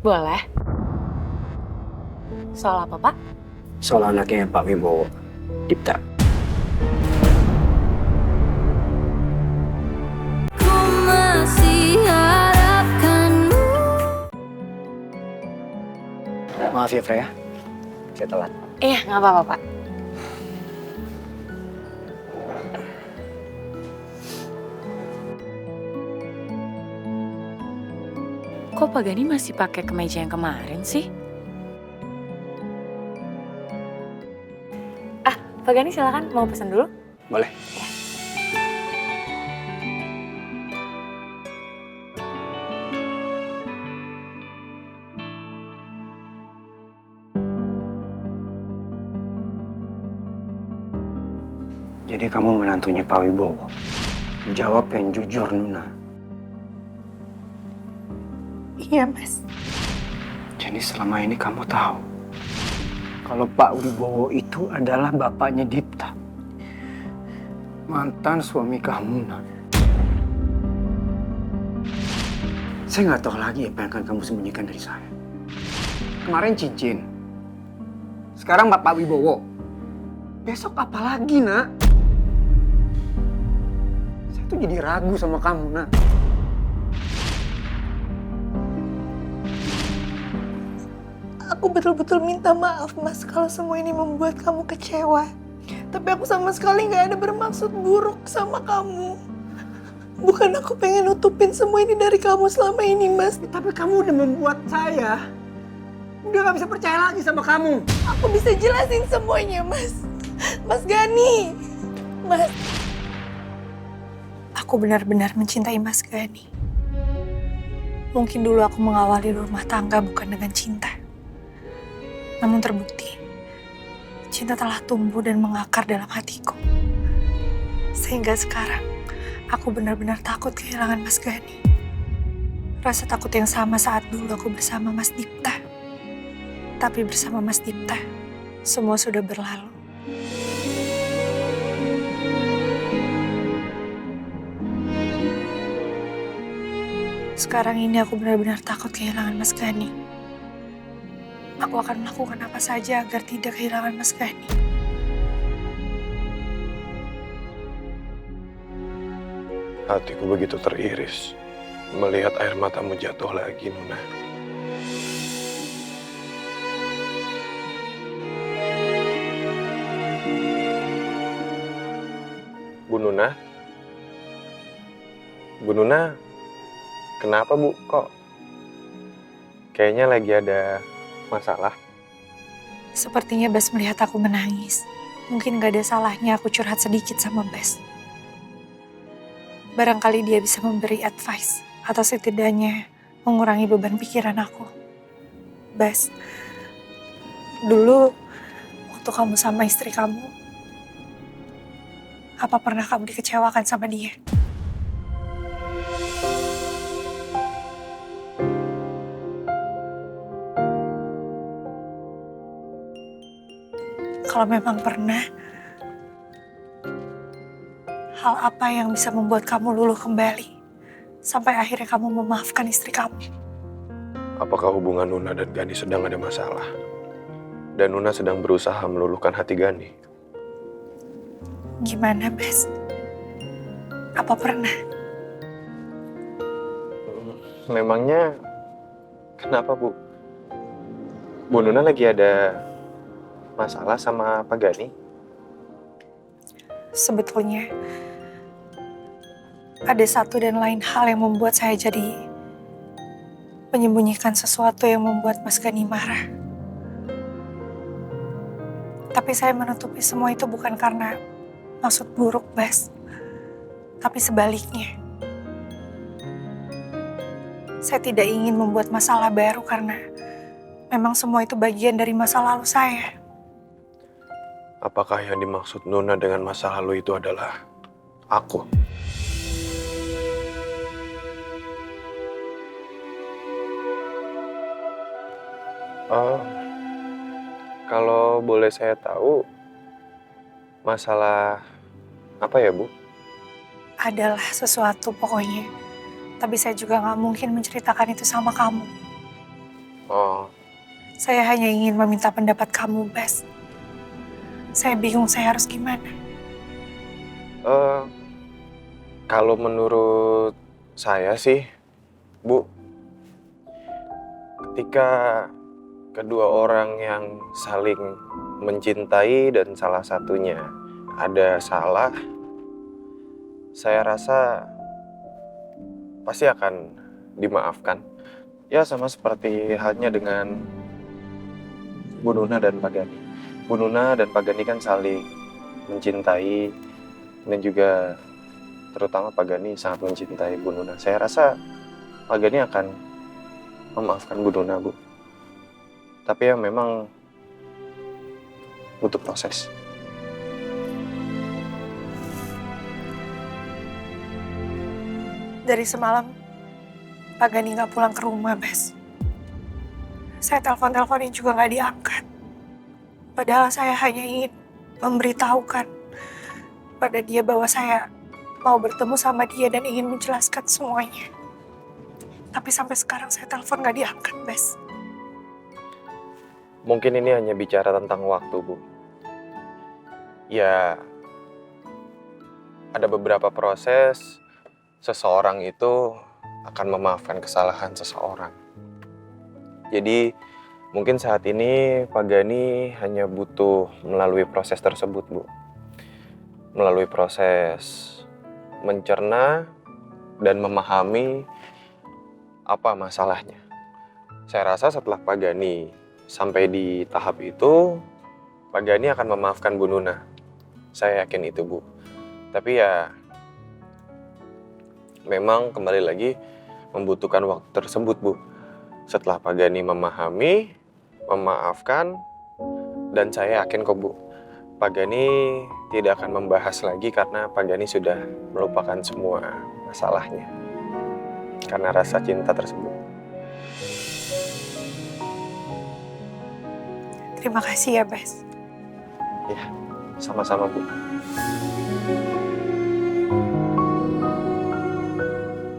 Boleh. Soal apa, Pak? Soal anaknya Pak Wibowo, Dipta. Maaf ya Freya, saya telat. Iya, nggak apa-apa, Pak. Kok Pak Gani masih pakai kemeja yang kemarin sih? Pak Gani silakan, mau pesan dulu? Boleh. Jadi kamu menantunya Pak Wibowo. Jawab yang jujur, Nuna. Iya, Mas. Jadi selama ini kamu tahu kalau Pak Wibowo itu adalah bapaknya Dipta. Mantan suami kamu, Nuna. Saya nggak tahu lagi apa yang akan kamu sembunyikan dari saya. Kemarin cincin. Sekarang Bapak Wibowo. Besok apa lagi, Nak? Saya tuh jadi ragu sama kamu, Nak. Aku betul-betul minta maaf, Mas, kalau semua ini membuat kamu kecewa. Tapi aku sama sekali nggak ada bermaksud buruk sama kamu. Bukan aku pengen nutupin semua ini dari kamu selama ini, Mas. Tapi kamu udah membuat saya udah gak bisa percaya lagi sama kamu. Aku bisa jelasin semuanya, Mas. Mas Gani. Mas. Aku benar-benar mencintai Mas Gani. Mungkin dulu aku mengawali rumah tangga bukan dengan cinta. Namun terbukti, cinta telah tumbuh dan mengakar dalam hatiku. Sehingga sekarang, aku benar-benar takut kehilangan Mas Gani. Rasa takut yang sama saat dulu aku bersama Mas Dipta. Tapi bersama Mas Dipta, semua sudah berlalu. Sekarang ini aku benar-benar takut kehilangan Mas Gani. Aku akan melakukan apa saja agar tidak kehilangan Mas Gani. Hatiku begitu teriris melihat air matamu jatuh lagi, Nuna. Bu Nuna? Bu Nuna, kenapa Bu? Kok kayaknya lagi ada masalah? Sepertinya Bas melihat aku menangis. Mungkin gak ada salahnya aku curhat sedikit sama Bas. Barangkali dia bisa memberi advice atau setidaknya mengurangi beban pikiran aku. Bas, dulu waktu kamu sama istri kamu, apa pernah kamu dikecewakan sama dia? Kalau memang pernah, hal apa yang bisa membuat kamu luluh kembali sampai akhirnya kamu memaafkan istri kamu? Apakah hubungan Nuna dan Gani sedang ada masalah? Dan Nuna sedang berusaha meluluhkan hati Gani? Gimana, Bas? Apa pernah? Memangnya kenapa, Bu? Bu Nuna lagi ada masalah sama Pak Gani? Sebetulnya, ada satu dan lain hal yang membuat saya jadi menyembunyikan sesuatu yang membuat Mas Gani marah. Tapi saya menutupi semua itu bukan karena maksud buruk, Bas. Tapi sebaliknya. Saya tidak ingin membuat masalah baru karena memang semua itu bagian dari masa lalu saya. Apakah yang dimaksud Nuna dengan masa lalu itu adalah aku? Kalau boleh saya tahu, masalah apa ya, Bu? Adalah sesuatu pokoknya. Tapi saya juga gak mungkin menceritakan itu sama kamu. Oh, Saya hanya ingin meminta pendapat kamu, Bas. Saya bingung saya harus gimana. eh, kalau menurut saya sih, Bu, ketika kedua orang yang saling mencintai dan salah satunya ada salah, saya rasa pasti akan dimaafkan. Ya sama seperti halnya dengan Bu Nuna dan Pak Gani. Bu Nuna dan Pak Gani kan saling mencintai dan juga terutama Pak Gani sangat mencintai Bu Nuna. Saya rasa Pak Gani akan memaafkan Bu Nuna, Bu. Tapi ya memang butuh proses. Dari semalam, Pak Gani nggak pulang ke rumah, Bas. Saya telepon-teleponin juga nggak diangkat. Padahal saya hanya ingin memberitahukan pada dia bahwa saya mau bertemu sama dia dan ingin menjelaskan semuanya. Tapi sampai sekarang saya telepon nggak diangkat, Bas. Mungkin ini hanya bicara tentang waktu, Bu. Ya, ada beberapa proses seseorang itu akan memaafkan kesalahan seseorang. Jadi, mungkin saat ini Pak Gani hanya butuh melalui proses tersebut, Bu. Melalui proses mencerna dan memahami apa masalahnya. Saya rasa setelah Pak Gani sampai di tahap itu, Pak Gani akan memaafkan Bu Nuna. Saya yakin itu, Bu. Tapi ya, memang kembali lagi membutuhkan waktu tersebut, Bu. Setelah Pak Gani memahami, memaafkan, dan saya yakin kok, Bu, Pak Gani tidak akan membahas lagi karena Pak Gani sudah melupakan semua masalahnya. Karena rasa cinta tersebut. Terima kasih ya, Bas. Ya, sama-sama, Bu.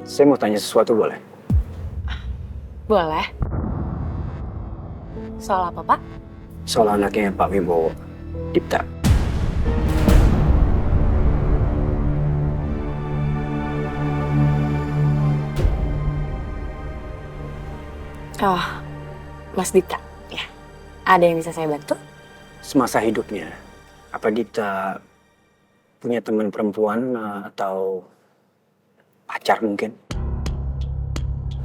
Saya mau tanya sesuatu boleh? Boleh. Soal apa, Pak? Soal anaknya Pak Wibowo, Dipta. Oh, Mas Dipta. Ya. Ada yang bisa saya bantu? Semasa hidupnya, apa Dipta punya teman perempuan atau pacar mungkin?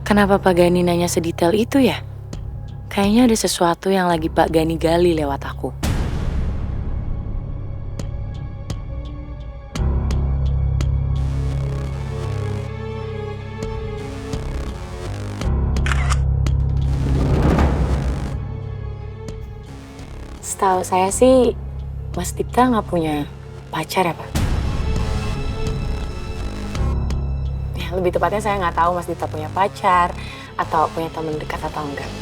Kenapa Pak Gani nanya sedetail itu ya? Kayaknya ada sesuatu yang lagi Pak Gani gali lewat aku. Setahu saya sih, Mas Dipta nggak punya pacar ya, Pak? Ya, lebih tepatnya saya nggak tahu Mas Dipta punya pacar atau punya teman dekat atau enggak.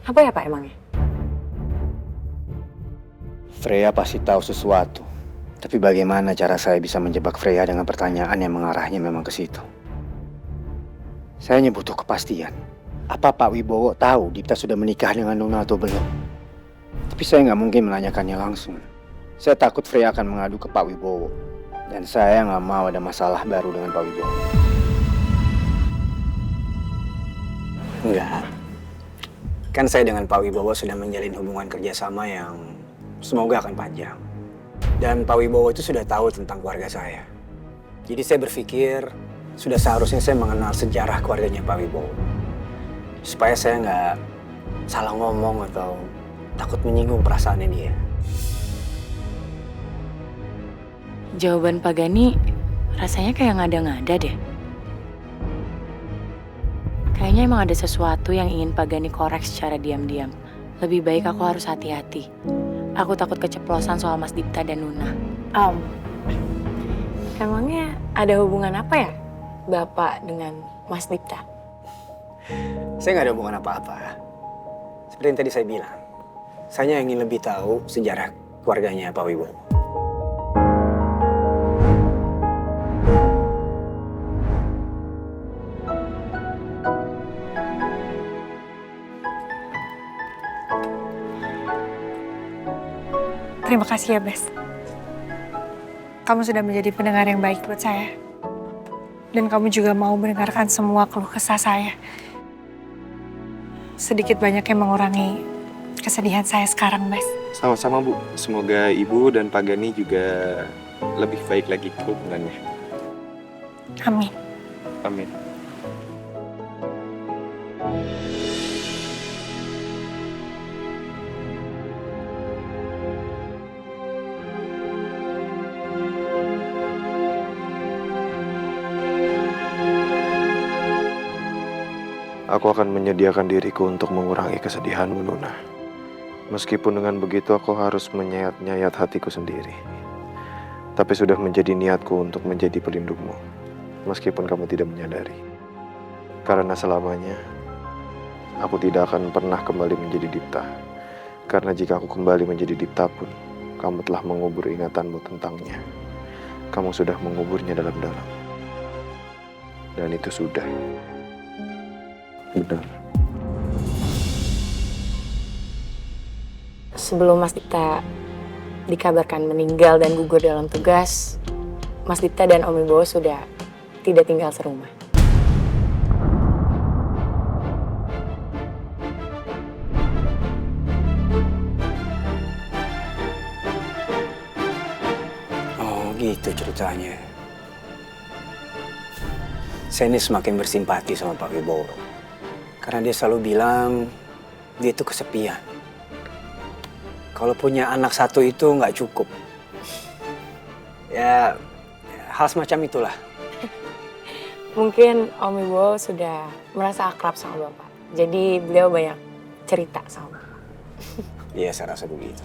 Apa ya, Pak, emangnya? Freya pasti tahu sesuatu. Tapi bagaimana cara saya bisa menjebak Freya dengan pertanyaan yang mengarahnya memang ke situ? Saya hanya butuh kepastian. Apa Pak Wibowo tahu Dipta sudah menikah dengan Nuna atau belum? Tapi saya nggak mungkin menanyakannya langsung. Saya takut Freya akan mengadu ke Pak Wibowo. Dan saya nggak mau ada masalah baru dengan Pak Wibowo. Enggak. Kan saya dengan Pak Wibowo sudah menjalin hubungan kerjasama yang semoga akan panjang. Dan Pak Wibowo itu sudah tahu tentang keluarga saya. Jadi saya berpikir sudah seharusnya saya mengenal sejarah keluarganya Pak Wibowo. Supaya saya nggak salah ngomong atau takut menyinggung perasaannya dia. Jawaban Pak Gani rasanya kayak ngada-ngada deh. Kayaknya emang ada sesuatu yang ingin Pak Gani korek secara diam-diam. Lebih baik aku harus hati-hati. Aku takut keceplosan soal Mas Dipta dan Nuna. Emangnya ada hubungan apa ya Bapak dengan Mas Dipta? Saya nggak ada hubungan apa-apa. Seperti yang tadi saya bilang. Saya ingin lebih tahu sejarah keluarganya Pak Wibowo. Terima kasih ya, Bes. Kamu sudah menjadi pendengar yang baik buat saya. Dan kamu juga mau mendengarkan semua keluh kesah saya. Sedikit banyak yang mengurangi kesedihan saya sekarang, Bes. Sama-sama, Bu. Semoga Ibu dan Pak Gani juga lebih baik lagi hubungannya. Amin. Amin. Aku akan menyediakan diriku untuk mengurangi kesedihanmu, Nuna. Meskipun dengan begitu aku harus menyayat-nyayat hatiku sendiri. Tapi sudah menjadi niatku untuk menjadi pelindungmu. Meskipun kamu tidak menyadari. Karena selamanya, aku tidak akan pernah kembali menjadi Dipta. Karena jika aku kembali menjadi Dipta pun, kamu telah mengubur ingatanmu tentangnya. Kamu sudah menguburnya dalam-dalam. Dan itu sudah. Benar. Sebelum Mas Dipta dikabarkan meninggal dan gugur dalam tugas, Mas Dipta dan Om Wibowo sudah tidak tinggal serumah. Oh gitu ceritanya. Saya ini semakin bersimpati sama Pak Wibowo. Karena dia selalu bilang dia itu kesepian. Kalau punya anak satu itu nggak cukup. Ya, hal semacam itulah. Mungkin Om Wibowo sudah merasa akrab sama Bapak. Jadi beliau banyak cerita sama Bapak. Iya, saya rasa begitu.